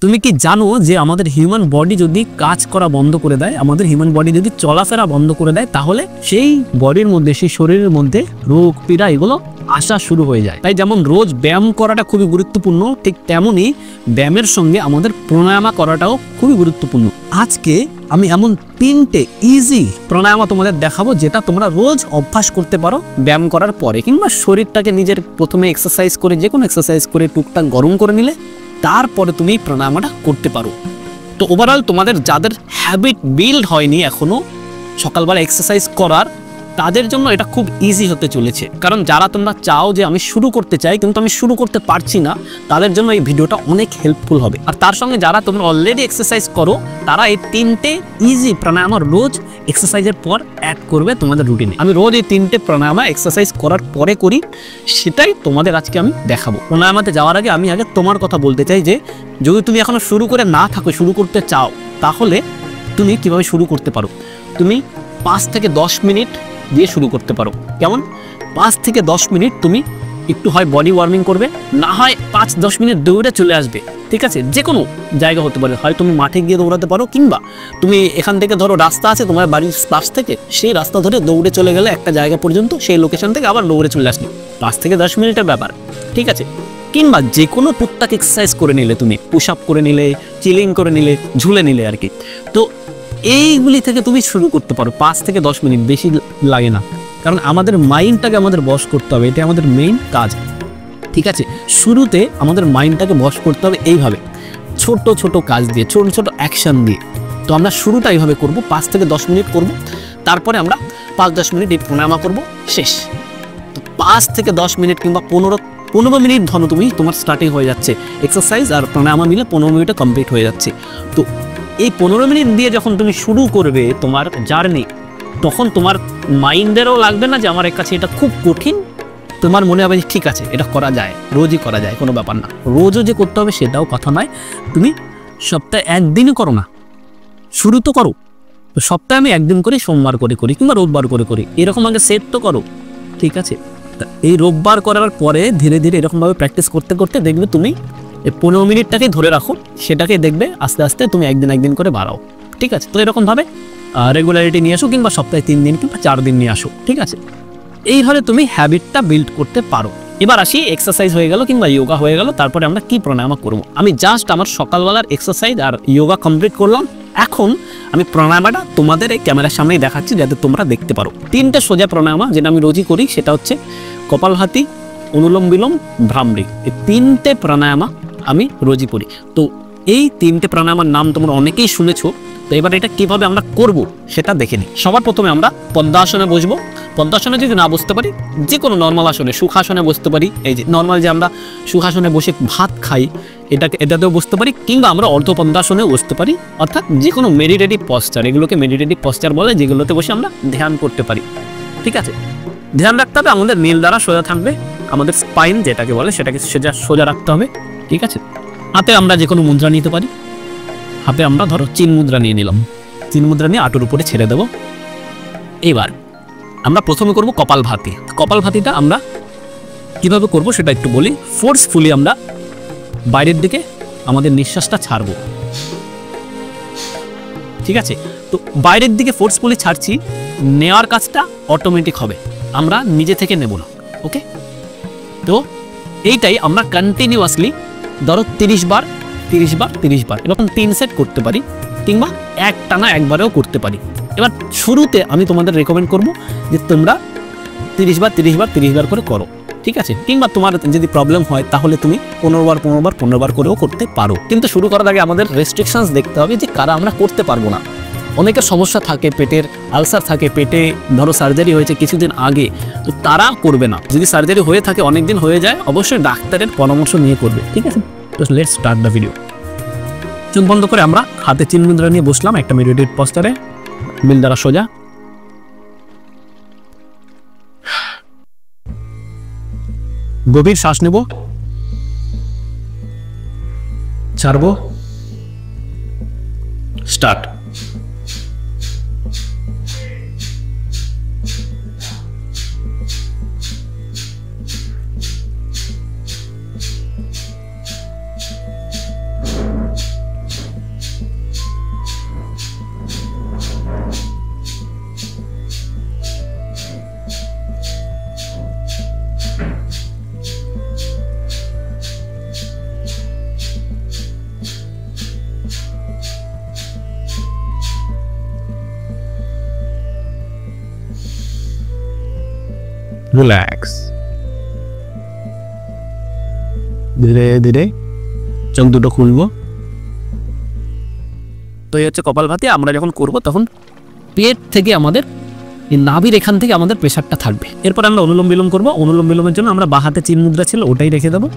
তুমি কি জানো যে আমাদের হিউম্যান বডি যদি কাজ করা বন্ধ করে দেয়, আমাদের হিউম্যান বডি যদি চলাফেরা বন্ধ করে দেয়, তাহলে সেই বডির মধ্যে, সেই শরীরের মধ্যে রোগ পীড়া এগুলো আসা শুরু হয়ে যায়। তাই যেমন রোজ ব্যায়াম করাটা খুবই গুরুত্বপূর্ণ, ঠিক তেমনই ব্যায়ামের সঙ্গে আমাদের প্রাণায়ামা করাটাও খুবই গুরুত্বপূর্ণ। আজকে আমি এমন 3টে ইজি প্রাণায়ামা তোমাদের দেখাবো, যেটা তোমরা রোজ অভ্যাস করতে পারো ব্যায়াম করার পরে, কিংবা শরীরটাকে নিজের প্রথমে এক্সারসাইজ করে, যে কোনো এক্সারসাইজ করে টুকটাক গরম করে নিলে তারপরে তুমি প্রাণায়ামটা করতে পারো। তো ওভারঅল তোমাদের যাদের হ্যাবিট বিল্ড হয়নি এখনো সকালবেলা এক্সারসাইজ করার, তাদের জন্য এটা খুব ইজি হতে চলেছে। কারণ যারা তোমরা চাও যে আমি শুরু করতে চাই কিন্তু আমি শুরু করতে পারছি না, তাদের জন্য এই ভিডিওটা অনেক হেল্পফুল হবে। আর তার সঙ্গে যারা তোমরা অলরেডি এক্সারসাইজ করো, তারা এই 3টে ইজি প্রাণায়াম রোজ এক্সারসাইজের পর অ্যাড করবে তোমাদের রুটিনে। আমি রোজ এই 3টে প্রাণায়ামা এক্সারসাইজ করার পরে করি, সেটাই তোমাদের আজকে আমি দেখাবো। প্রাণায়ামাতে যাওয়ার আগে আমি আগে তোমার কথা বলতে চাই যে যদি তুমি এখনো শুরু করে না থাকো, শুরু করতে চাও, তাহলে তুমি কিভাবে শুরু করতে পারো। তুমি 5 থেকে 10 মিনিট দিয়ে শুরু করতে পারো। কেমন? 5 থেকে 10 মিনিট তুমি একটু হয় বডি ওয়ার্মিং করবে, না হয় 5-10 মিনিট দৌড়ে চলে আসবে। ঠিক আছে, যে কোনো জায়গা হতে পারে, হয় তুমি মাঠে গিয়ে দৌড়াতে পারো, কিংবা তুমি এখান থেকে ধরো রাস্তা আছে তোমার বাড়ির পাশ থেকে, সেই রাস্তা ধরে দৌড়ে চলে গেলে একটা জায়গা পর্যন্ত, সেই লোকেশন থেকে আবার দৌড়ে চলে আসলে 5 থেকে 10 মিনিটের ব্যাপার। ঠিক আছে, কিংবা যে কোনো টুকটাক এক্সারসাইজ করে নিলে, তুমি পুশ আপ করে নিলে, চিলিং করে নিলে, ঝুলে নিলে আর কি। তো এইগুলি থেকে তুমি শুরু করতে পারো। 5 থেকে 10 মিনিট, বেশি লাগে না। কারণ আমাদের মাইন্ডটাকে আমাদের বশ করতে হবে, এটা আমাদের মেইন কাজ। ঠিক আছে, শুরুতে আমাদের মাইন্ডটাকে বশ করতে হবে এইভাবে, ছোট ছোট কাজ দিয়ে, ছোট ছোট অ্যাকশন দিয়ে। তো আমরা শুরুটা এইভাবে করব, 5 থেকে 10 মিনিট করব, তারপরে আমরা 5-10 মিনিট এই প্রাণায়াম করব, শেষ। তো 5 থেকে 10 মিনিট কিংবা 15 মিনিট ধরো তুমি, তোমার স্টার্টিং হয়ে যাচ্ছে এক্সারসাইজ আর প্রাণায়াম মিলে 15 মিনিটে কমপ্লিট হয়ে যাচ্ছে। তো এই 15 মিনিট দিয়ে যখন তুমি শুরু করবে তোমার জার্নি, তখন তোমার মাইন্ডেরও লাগবে না যে আমার কাছে এটা খুব কঠিন। তোমার মনে হবে যে ঠিক আছে, এটা করা যায়, রোজই করা যায়, কোনো ব্যাপার না। রোজও যে করতে হবে সেটাও কথা নয়, তুমি সপ্তাহে একদিনই করো না, শুরু তো করো। তো সপ্তাহে আমি একদিন করে, সোমবার করে করি কিংবা রোববার করে করি, এরকম আগে সেট তো করো। ঠিক আছে, এই রোববার করার পরে ধীরে ধীরে এরকমভাবে প্র্যাকটিস করতে করতে দেখবে তুমি এই 15 মিনিটটাকে ধরে রাখো, সেটাকে দেখবে আস্তে আস্তে তুমি একদিন করে বাড়াও। ঠিক আছে, তো এরকমভাবে রেগুলারিটি নিয়ে আসো, কিংবা সপ্তাহে 3 দিন কিংবা 4 দিন নিয়ে আসো। ঠিক আছে, এইভাবে তুমি হ্যাবিটটা বিল্ড করতে পারো। এবার আসি, এক্সারসাইজ হয়ে গেল কিংবা যোগা হয়ে গেল, তারপরে আমরা কি প্রাণায়াম করবো। আমি জাস্ট আমার সকালবেলার এক্সারসাইজ আর যোগা কমপ্লিট করলাম। এখন আমি প্রাণায়ামটা তোমাদের এই ক্যামেরার সামনেই দেখাচ্ছি, যাতে তোমরা দেখতে পারো। 3টে সোজা প্রাণায়াম যেটা আমি রোজই করি, সেটা হচ্ছে কপালভাতি, অনুলোম বিলোম, ভ্রামরি। এই 3টে প্রাণায়াম আমি রোজই করি। তো এই 3টে প্রাণায়ামের নাম তোমরা অনেকেই শুনেছো। তো এবার এটা কিভাবে আমরা করব সেটা দেখে নিই। সবার প্রথমে আমরা পদ্মাসনে বসবো। পদ্মাসনে যদি না বসতে পারি, যে কোনো নর্মাল আসনে, সুখাসনে বসতে পারি। এই যে নর্মাল যে আমরা সুখাসনে বসে ভাত খাই, এটাতেও বসতে পারি, কিংবা আমরা অর্ধ পদ্মাসনেও বসতে পারি। অর্থাৎ যে কোনো মেডিটেটিভ পশ্চার, এগুলোকে মেডিটেটিভ পশ্চার বলে, যেগুলোতে বসে আমরা ধ্যান করতে পারি। ঠিক আছে, ধ্যান রাখতে হবে আমাদের নীল দ্বারা সোজা থাকবে, আমাদের স্পাইন যেটাকে বলে সেটাকে সোজা রাখতে হবে। ঠিক আছে, হাতে আমরা যে কোনো মুদ্রা নিতে পারি। হাতে আমরা ধরো চিন মুদ্রা নিয়ে নিলাম, চিন মুদ্রা নিয়ে আঁটুর উপরে ছেড়ে দেব। এবার আমরা প্রথমে করব কপালভাতি। কপালভাতিটা আমরা কিভাবে করব সেটা একটু বলি। ফোর্সফুলি আমরা বাইরের দিকে আমাদের নিঃশ্বাসটা ছাড়বো। ঠিক আছে, তো বাইরের দিকে ফোর্সফুলি ছাড়ছি, নেওয়ার কাজটা অটোমেটিক হবে, আমরা নিজে থেকে নেব না। ওকে, তো এইটাই আমরা কন্টিনিউয়াসলি ধরো 30 বার এরকম 3 সেট করতে পারি, কিংবা একটানা একবারেও করতে পারি। এবার শুরুতে আমি তোমাদের রেকমেন্ড করব যে তোমরা 30 বার করে করো। ঠিক আছে, কিংবা তোমার যদি প্রবলেম হয় তাহলে তুমি 15 বার করেও করতে পারো। কিন্তু শুরু করার আগে আমাদের রেস্ট্রিকশনস দেখতে হবে যে কারা আমরা করতে পারবো না। অনেকের সমস্যা থাকে, পেটের আলসার থাকে, পেটে ধরো সার্জারি হয়েছে কিছুদিন আগে, তো তারা করবে না। যদি সার্জারি হয়ে থাকে, অনেক দিন হয়ে যায়, অবশ্যই ডাক্তারের পরামর্শ নিয়ে করবে। ঠিক আছে, তো লেটস স্টার্ট দ্য ভিডিও। চোখ বন্ধ করে আমরা হাতে চিন মুদ্রা নিয়ে বসলাম একটা মেডিটেটিভ পস্টারে, নীল দ্বারা সোজা। গভীর শ্বাস নেব, ছাড়বো, স্টার্ট। রিল্যাক্স। ধীরে ধীরে চোখ দুটো খুলবো। তো এই হচ্ছে কপালভাতি। আমরা যখন করব তখন পেট থেকে আমাদের এই নাভির এখান থেকে আমাদের প্রেশারটা থাকবে। এরপর আমরা অনুলোম বিলোম করব। অনুলোম বিলোমের জন্য আমরা বাঁ হাতে চিন মুদ্রা ছিল ওটাই রেখে দেবো,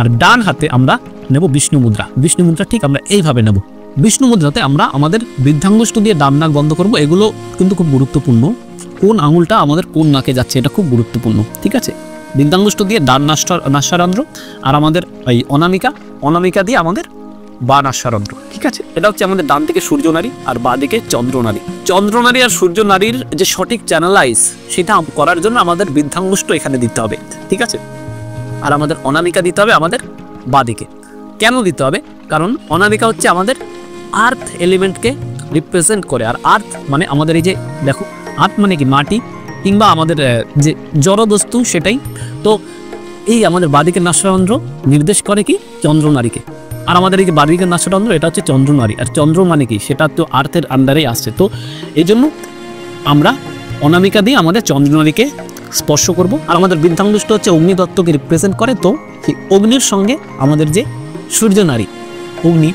আর ডান হাতে আমরা নেব বিষ্ণু মুদ্রা। বিষ্ণু মুদ্রা ঠিক আমরা এইভাবে নেব। বিষ্ণু মুদ্রাতে আমরা আমাদের বৃদ্ধাঙ্গুষ্ঠ দিয়ে ডান নাক বন্ধ করব। এগুলো কিন্তু খুব গুরুত্বপূর্ণ, কোন আঙুলটা আমাদের কোন নাকে যাচ্ছে এটা খুব গুরুত্বপূর্ণ, ঠিক আছে। বৃদ্ধাঙ্গুষ্ঠ দিয়ে ডান নাসারন্ধ্র, আর আমাদের এই অনামিকা দিয়ে আমাদের বা নাসারন্ধ্র, ঠিক আছে। এটা হচ্ছে আমাদের ডান দিকে সূর্য নারী আর বাঁ দিকে চন্দ্র নারী। চন্দ্র নারী আর সূর্য নারীর যে সঠিক চ্যানেলাইজ সেটা করার জন্য আমাদের বৃদ্ধাঙ্গুষ্ঠ এখানে দিতে হবে, ঠিক আছে। আর আমাদের অনামিকা দিতে হবে আমাদের বাঁ দিকে। কেন দিতে হবে? কারণ অনামিকা হচ্ছে আমাদের আর্থ এলিমেন্টকে রিপ্রেজেন্ট করে। আর আর্থ মানে আমাদের এই যে দেখো, আর্থ মানে কি মাটি কিংবা আমাদের যে জড়বস্তু সেটাই। তো এই আমাদের বাঁদিকের নাসারন্ধ্র নির্দেশ করে কি চন্দ্র নারীকে, আর আমাদের এই যে বাঁদিকের নাসারন্ধ্র এটা হচ্ছে চন্দ্র নারী। আর চন্দ্র মানে কি সেটা তো আর্থের আন্ডারেই আসছে। তো এই জন্য আমরা অনামিকা দিয়ে আমাদের চন্দ্র নারীকে স্পর্শ করব। আর আমাদের বৃদ্ধাঙ্গুষ্ঠ হচ্ছে অগ্নিতত্ত্বকে রিপ্রেজেন্ট করে। তো সেই অগ্নির সঙ্গে আমাদের যে সূর্য নারী অগ্নি,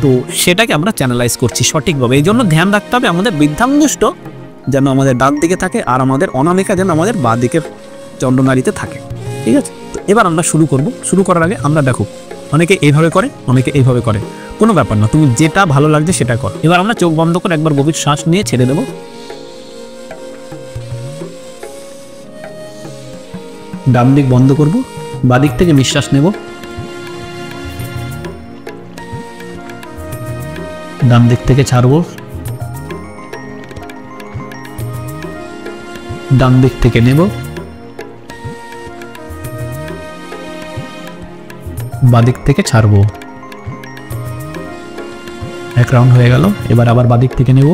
তো সেটাকে আমরা চ্যানেলাইজ করছি সঠিকভাবে। এই জন্য ধ্যান রাখতে হবে আমাদের বৃদ্ধাঙ্গুষ্ঠ যেন আমাদের ডান দিকে থাকে, আর আমাদের অনামিকা যেন আমাদের বাঁ দিকের চন্দ্রনারীতে থাকে, ঠিক আছে। তো এবার আমরা শুরু করব। শুরু করার আগে আমরা দেখো, অনেকে এইভাবে করে, অনেকে এইভাবে করে, কোনো ব্যাপার না, তুমি যেটা ভালো লাগছে সেটা কর। এবার আমরা চোখ বন্ধ করে একবার গভীর শ্বাস নিয়ে ছেড়ে দেবো। ডান দিক বন্ধ করব, বাঁ দিক থেকে নিঃশ্বাস নেব। ডান দিক থেকে ছাড়বো, ডান দিক থেকে নেব, বাদিক থেকে ছাড়বো। এক রাউন্ড হয়ে গেল। এবার আবার বাদিক থেকে নেব,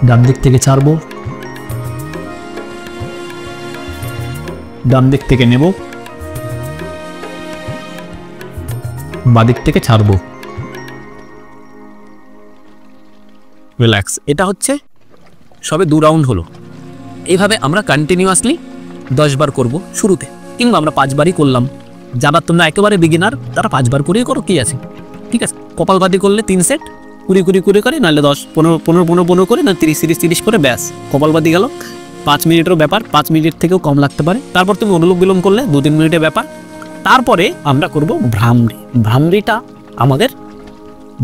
ডান দিক থেকে ছাড়বো, ডান দিক থেকে নেব, বাদিক থেকে ছাড়বো। রিল্যাক্স। এটা হচ্ছে সবে 2 রাউন্ড হলো। এইভাবে আমরা কন্টিনিউয়াসলি 10 বার করব শুরুতে, কিংবা আমরা 5 বারই করলাম। যারা তোমরা একেবারে বিগিনার তারা 5 বার করেই করো, কি আছে, ঠিক আছে। কপালভাতি করলে 3 সেট 20 করে, নাহলে 10 15 করে, না 30 করে, ব্যাস কপালভাতি গেল। 5 মিনিটের ব্যাপার, 5 মিনিট থেকেও কম লাগতে পারে। তারপর তুমি অনুলোম বিলোম করলে 2-3 মিনিটের ব্যাপার। তারপরে আমরা করব ভ্রামরি। ভ্রামরিটা আমাদের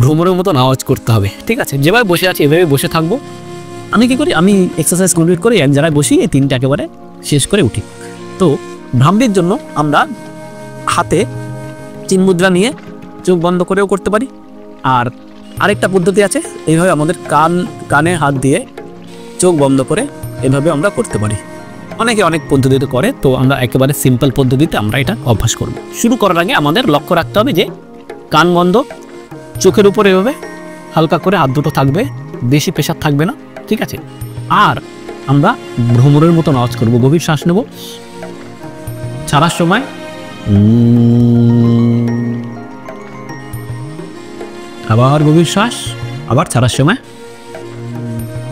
ভ্রমরের মতন আওয়াজ করতে হবে, ঠিক আছে। যেভাবে বসে আছি এভাবে বসে থাকবো। আমি কি করি, আমি এক্সারসাইজ কমপ্লিট করে এক জায়গায় বসি, এই 3টা একেবারে শেষ করে উঠি। তো ভ্রামরির জন্য আমরা হাতে চিন মুদ্রা নিয়ে চোখ বন্ধ করেও করতে পারি। আর আরেকটা পদ্ধতি আছে, এইভাবে আমাদের কানে হাত দিয়ে চোখ বন্ধ করে এভাবে আমরা করতে পারি। অনেকে অনেক পদ্ধতিতে করে, তো আমরা একেবারে সিম্পল পদ্ধতিতে আমরা এটা অভ্যাস করব। শুরু করার আগে আমাদের লক্ষ্য রাখতে হবে যে কান বন্ধ, চোখের উপরে এভাবে হালকা করে হাত দুটো থাকবে, বেশি প্রেশার থাকবে না, ঠিক আছে। আর আমরা ভ্রমরের মতন আওয়াজ করব। গভীর শ্বাস নেব, ছাড়ার সময় আবার গভীর শ্বাস, আবার ছাড়ার সময়।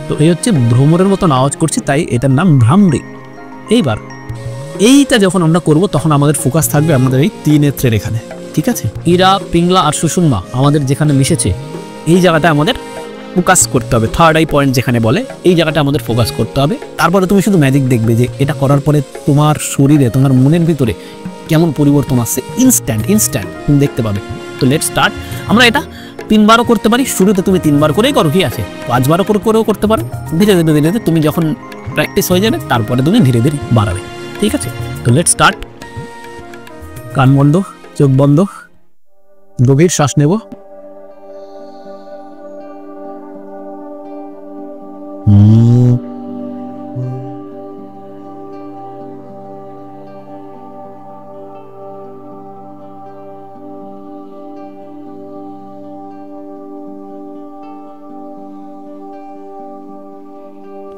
তো এই হচ্ছে ভ্রমরের মতন আওয়াজ করছি, তাই এটার নাম ভ্রামরি। এইবার এইটা যখন আমরা করব তখন আমাদের ফোকাস থাকবে আমাদের এই 3 নেত্রের এখানে, ঠিক আছে। ইরা, পিংলা আর সুষুম্না আমাদের যেখানে মিশেছে এই জায়গাটা আমাদের ফোকাস করতে হবে। থার্ড আই পয়েন্ট যেখানে বলে, এই জায়গাটা আমাদের ফোকাস করতে হবে। তারপরে তুমি শুধু ম্যাজিক দেখবে যে এটা করার পরে তোমার শরীরে, তোমার মনের ভিতরে কেমন পরিবর্তন আসছে। ইনস্ট্যান্ট তুমি দেখতে পাবে। তো লেটস স্টার্ট। আমরা এটা 3 বারও করতে পারি। শুরুতে তুমি 3 বার করেই করো, কি আছে, 5 বারও করেও করতে পারো। ধীরে ধীরে তুমি যখন প্র্যাকটিস হয়ে যাবে তারপরে তুমি ধীরে ধীরে বাড়াবে, ঠিক আছে। তো লেটস স্টার্ট। কান বন্ধ, চোখ বন্ধ, গভীর শ্বাস নেব।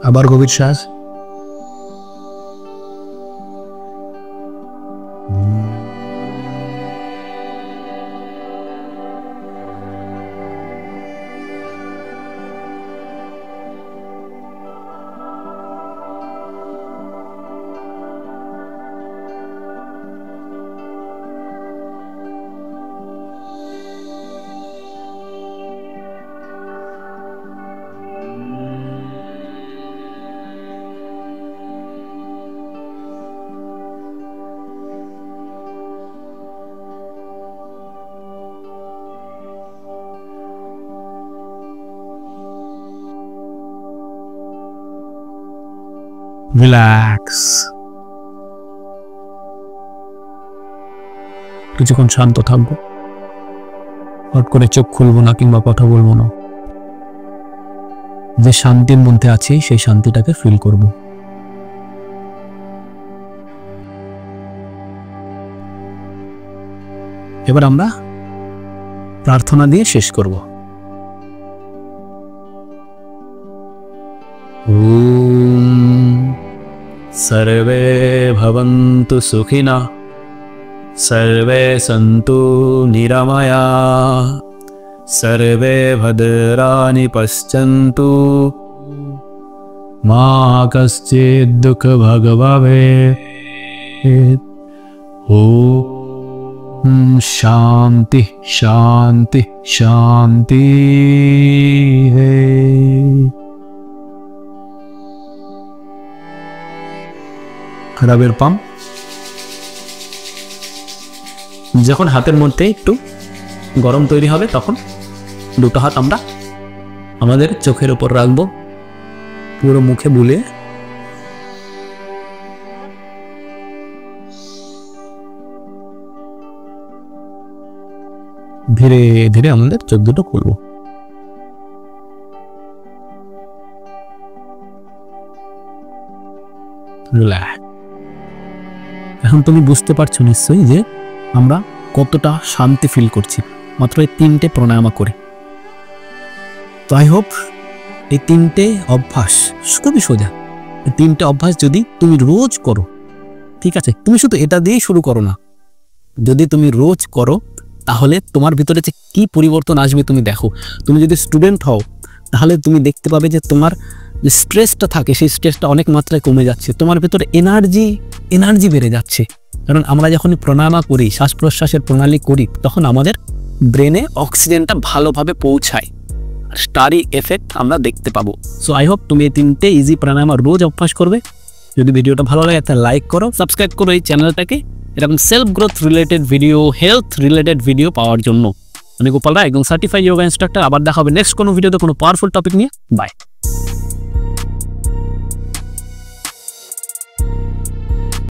আবার গভীর শ্বাস। রিল্যাক্স। কিছুক্ষণ শান্ত থাকবো, হট করে চোখ খুলবো না কিংবা কথা বলবো না। যে শান্তির মধ্যে আছি সেই শান্তিটাকে ফিল করব। এবার আমরা প্রার্থনা দিয়ে শেষ করব। ওম সর্বে ভবন্তু সুখিনঃ, सर्वे सन्तु निरामयाः, सर्वे भद्राणि पश्यन्तु, मा कश्चित् दुःखभाग् भवेत्। ॐ शान्ति शान्ति शान्ति। রাবের পাম যখন হাতের মধ্যে একটু গরম তৈরি হবে তখন দুটো হাত আমরা আমাদের চোখের উপর রাখবো, পুরো মুখে বুলিয়ে ধীরে ধীরে আমাদের চোখ দুটো খুলবো। এখন তুমি বুঝতে পারছো নিশ্চয়ই যে আমরা কতটা শান্তি ফিল করছি মাত্র এই 3টে প্রাণায়াম করে। তো আই হোপ এই 3টে অভ্যাস খুবই সোজা। এই 3টে অভ্যাস যদি তুমি রোজ করো, ঠিক আছে, তুমি শুধু এটা দিয়েই শুরু করো না, যদি তুমি রোজ করো তাহলে তোমার ভিতরে যে কি পরিবর্তন আসবে তুমি দেখো। তুমি যদি স্টুডেন্ট হও তাহলে তুমি দেখতে পাবে যে তোমার যে স্ট্রেসটা থাকে সেই স্ট্রেসটা অনেক মাত্রায় কমে যাচ্ছে, তোমার ভিতরে এনার্জি বেড়ে যাচ্ছে। কারণ আমরা যখন প্রাণায়াম করি, শ্বাস প্রশ্বাসের প্রণালী করি, তখন আমাদের ব্রেনে অক্সিজেনটা ভালোভাবে পৌঁছায়, স্টারি এফেক্ট আমরা দেখতে পাবো। সো আই হোপ তুমি এই 3টে ইজি প্রাণায়াম রোজ অভ্যাস করবে। যদি ভিডিওটা ভালো লাগে একটা লাইক করো, সাবস্ক্রাইব করো এই চ্যানেলটাকে এরকম self growth related video, health related video পাওয়ার জন্য। আমি গোপাল রায়, একদম সার্টিফাইড যোগা ইনস্ট্রাক্টর। আবার দেখা হবে নেক্সট কোনো ভিডিওতে কোনো পাওয়ারফুল টপিক নিয়ে। বাই।